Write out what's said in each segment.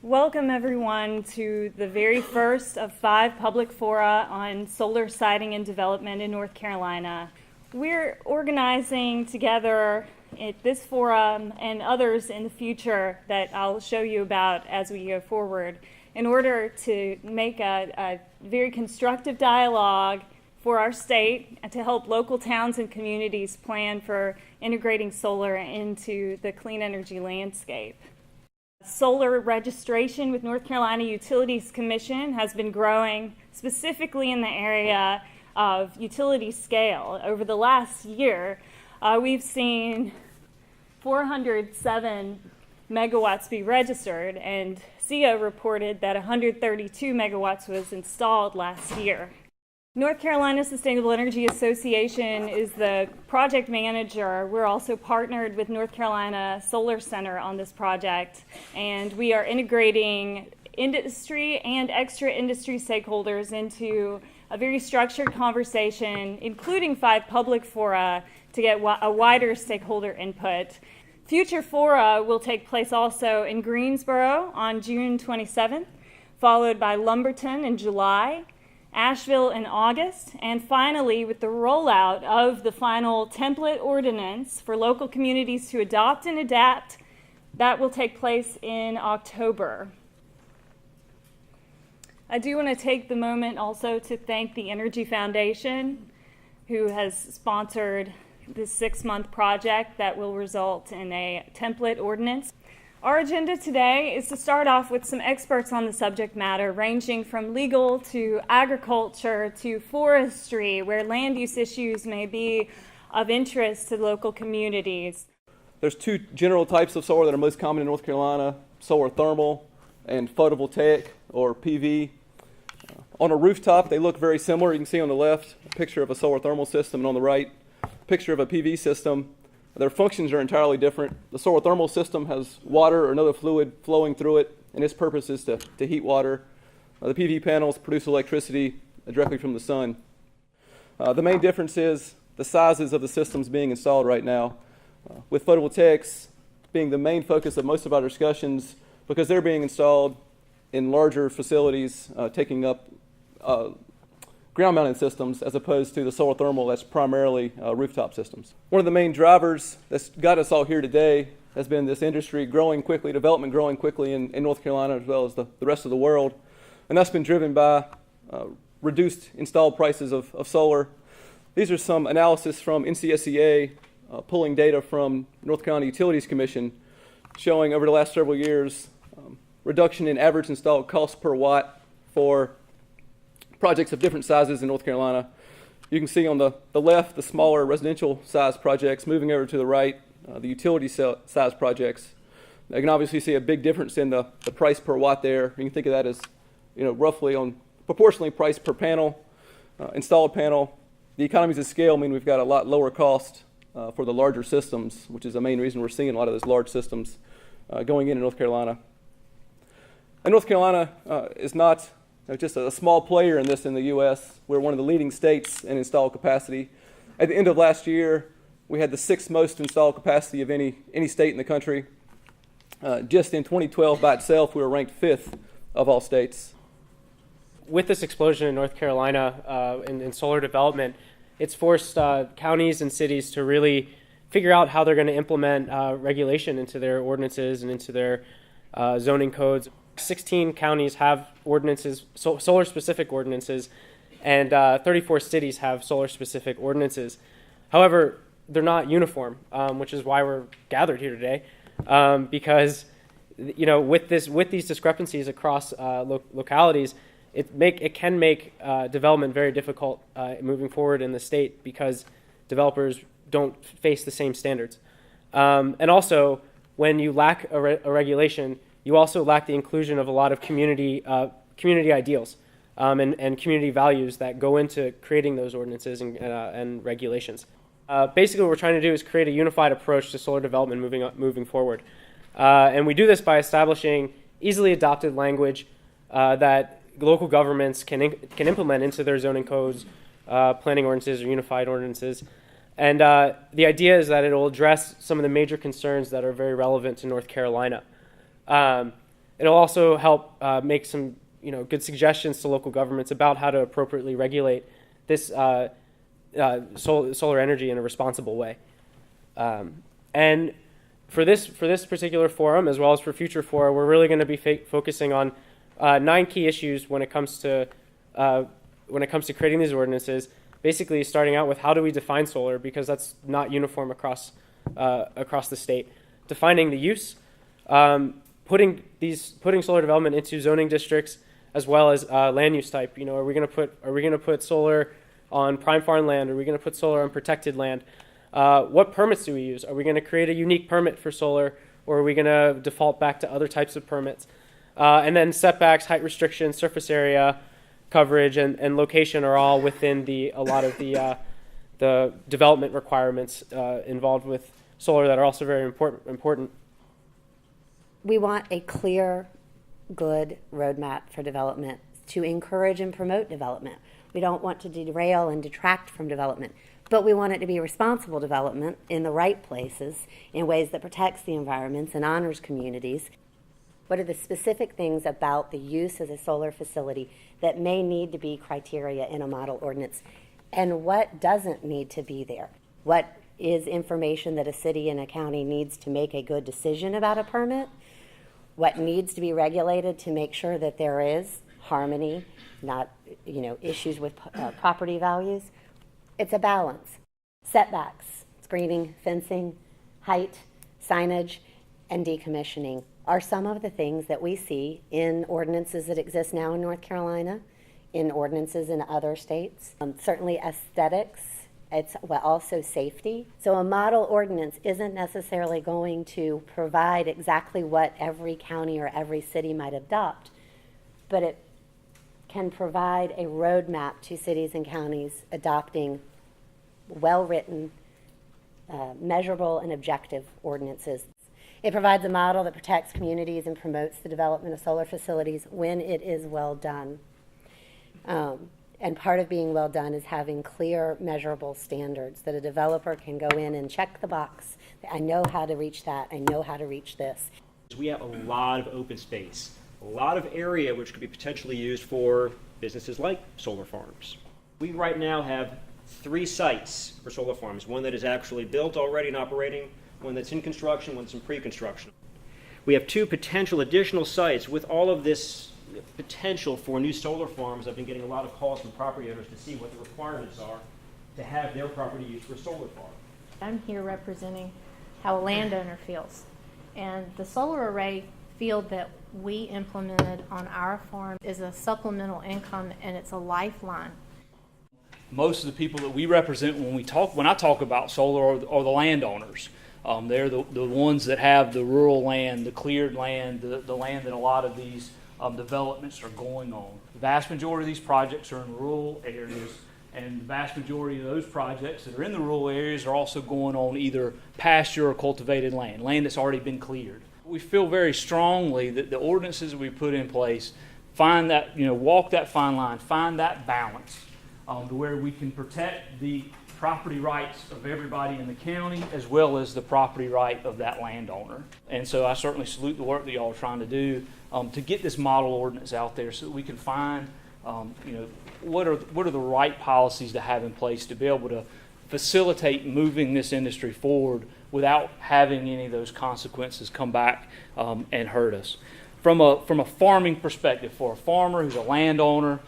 Welcome everyone to the very first of 5 public fora on solar siting and development in North Carolina. We're organizing together at this forum and others in the future that I'll show you about as we go forward in order to make a very constructive dialogue for our state and to help local towns and communities plan for integrating solar into the clean energy landscape. Solar registration with North Carolina Utilities Commission has been growing, specifically in the area of utility scale. Over the last year, we've seen 407 megawatts be registered, and CO reported that 132 megawatts was installed last year. North Carolina Sustainable Energy Association is the project manager. We're also partnered with North Carolina Solar Center on this project, and we are integrating industry and extra industry stakeholders into a very structured conversation, including 5 public fora, to get a wider stakeholder input. Future fora will take place also in Greensboro on June 27th, followed by Lumberton in July, Asheville in August, and finally with the rollout of the final template ordinance for local communities to adopt and adapt, that will take place in October. I do want to take the moment also to thank the Energy Foundation, who has sponsored this 6-month project that will result in a template ordinance. Our agenda today is to start off with some experts on the subject matter, ranging from legal to agriculture to forestry, where land use issues may be of interest to local communities. There's 2 general types of solar that are most common in North Carolina: solar thermal and photovoltaic, or PV. On a rooftop, they look very similar. You can see on the left a picture of a solar thermal system, and on the right, a picture of a PV system. Their functions are entirely different. The solar thermal system has water or another fluid flowing through it, and its purpose is to heat water. The PV panels produce electricity directly from the sun. The main difference is the sizes of the systems being installed right now, with photovoltaics being the main focus of most of our discussions because they're being installed in larger facilities, taking up ground-mounted systems, as opposed to the solar thermal that's primarily rooftop systems. One of the main drivers that's got us all here today has been this industry growing quickly, development growing quickly in North Carolina as well as the rest of the world. And that's been driven by reduced installed prices of solar. These are some analysis from NCSEA pulling data from North Carolina Utilities Commission showing over the last several years reduction in average installed cost per watt for projects of different sizes in North Carolina. You can see on the left the smaller residential size projects, moving over to the right the utility size projects. Now, you can obviously see a big difference in the price per watt there. You can think of that as roughly on proportionally price per panel, installed panel. The economies of scale mean we've got a lot lower cost for the larger systems, which is the main reason we're seeing a lot of those large systems going in North Carolina. And North Carolina is not just a small player in this in the U.S. We're one of the leading states in installed capacity. At the end of last year, we had the 6th most installed capacity of any state in the country. Just in 2012 by itself, we were ranked 5th of all states. With this explosion in North Carolina in solar development, it's forced counties and cities to really figure out how they're going to implement regulation into their ordinances and into their zoning codes. 16 counties have ordinances, solar-specific ordinances, and 34 cities have solar-specific ordinances. However, they're not uniform, which is why we're gathered here today, because with these discrepancies across localities, it can make development very difficult moving forward in the state because developers don't face the same standards. And also, when you lack a regulation, you also lack the inclusion of a lot of community ideals and community values that go into creating those ordinances and regulations. Basically, what we're trying to do is create a unified approach to solar development moving forward. And we do this by establishing easily adopted language that local governments can implement into their zoning codes, planning ordinances, or unified ordinances. And the idea is that it will address some of the major concerns that are very relevant to North Carolina. It'll also help make some good suggestions to local governments about how to appropriately regulate this solar energy in a responsible way. And for this particular forum, as well as for future fora, we're really going to be focusing on 9 key issues when it comes to creating these ordinances. Basically, starting out with how do we define solar, because that's not uniform across the state. Defining the use, putting solar development into zoning districts, as well as land use type. Are we going to put solar on prime farmland? Are we going to put solar on protected land? What permits do we use? Are we going to create a unique permit for solar, or are we going to default back to other types of permits? And then setbacks, height restrictions, surface area, coverage, and location are all within a lot of the development requirements involved with solar that are also very important. We want a clear, good roadmap for development to encourage and promote development. We don't want to derail and detract from development, but we want it to be responsible development in the right places, in ways that protects the environments and honors communities. What are the specific things about the use of the solar facility that may need to be criteria in a model ordinance, and what doesn't need to be there? What is information that a city and a county needs to make a good decision about a permit? What needs to be regulated to make sure that there is harmony, not issues with property values? It's a balance. Setbacks, screening, fencing, height, signage, and decommissioning are some of the things that we see in ordinances that exist now in North Carolina, in ordinances in other states. Certainly aesthetics, it's also safety. So a model ordinance isn't necessarily going to provide exactly what every county or every city might adopt, but it can provide a roadmap to cities and counties adopting well-written, measurable and objective ordinances. It provides a model that protects communities and promotes the development of solar facilities when it is well done. And part of being well done is having clear, measurable standards that a developer can go in and check the box. I know how to reach that. I know how to reach this. We have a lot of open space, a lot of area which could be potentially used for businesses like solar farms. We right now have 3 sites for solar farms, one that is actually built already and operating, one that's in construction, one that's in pre-construction. We have 2 potential additional sites with all of this potential for new solar farms. I've been getting a lot of calls from property owners to see what the requirements are to have their property used for a solar farm. I'm here representing how a landowner feels. And the solar array field that we implemented on our farm is a supplemental income, and it's a lifeline. Most of the people that we represent when I talk about solar are the landowners. They're the ones that have the rural land, the cleared land, the land that a lot of these developments are going on. The vast majority of these projects are in rural areas, and the vast majority of those projects that are in the rural areas are also going on either pasture or cultivated land that's already been cleared. We feel very strongly that the ordinances that we put in place find that, walk that fine line, find that balance to where we can protect the property rights of everybody in the county as well as the property right of that landowner. And so I certainly salute the work that y'all are trying to do to get this model ordinance out there so that we can find what are the right policies to have in place to be able to facilitate moving this industry forward without having any of those consequences come back and hurt us. From a farming perspective, for a farmer who's a landowner,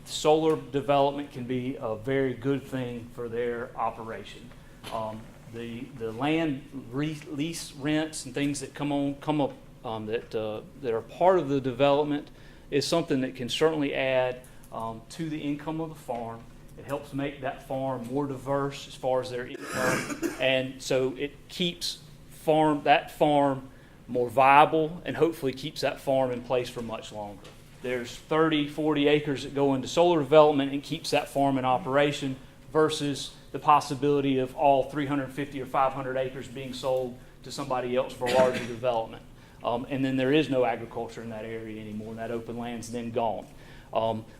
solar development can be a very good thing for their operation. The land lease rents and things that come up that are part of the development is something that can certainly add to the income of the farm. It helps make that farm more diverse as far as their income, and so it keeps that farm more viable and hopefully keeps that farm in place for much longer. There's 30, 40 acres that go into solar development and keeps that farm in operation versus the possibility of all 350 or 500 acres being sold to somebody else for larger development. And then there is no agriculture in that area anymore, and that open land's then gone.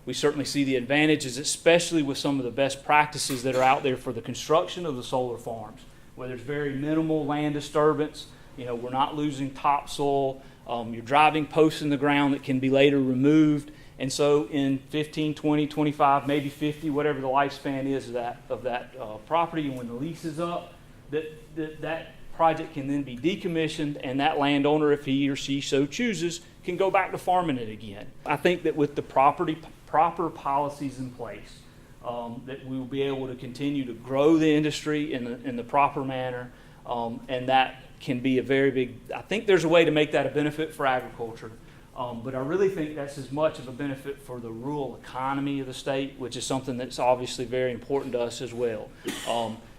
We certainly see the advantages, especially with some of the best practices that are out there for the construction of the solar farms, where there's very minimal land disturbance, You know, we're not losing topsoil. You're driving posts in the ground that can be later removed. And so in 15, 20, 25, maybe 50, whatever the lifespan is of that property, and when the lease is up, that project can then be decommissioned, and that landowner, if he or she so chooses, can go back to farming it again. I think that with the proper policies in place, that we will be able to continue to grow the industry in the proper manner, and that can be a very big, I think there's a way to make that a benefit for agriculture, but I really think that's as much of a benefit for the rural economy of the state, which is something that's obviously very important to us as well.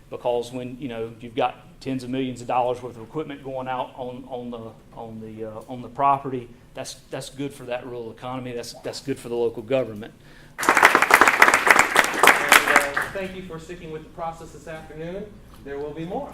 Because when you've got tens of millions of dollars worth of equipment going out on the property, that's good for that rural economy. That's good for the local government. And, thank you for sticking with the process this afternoon. There will be more.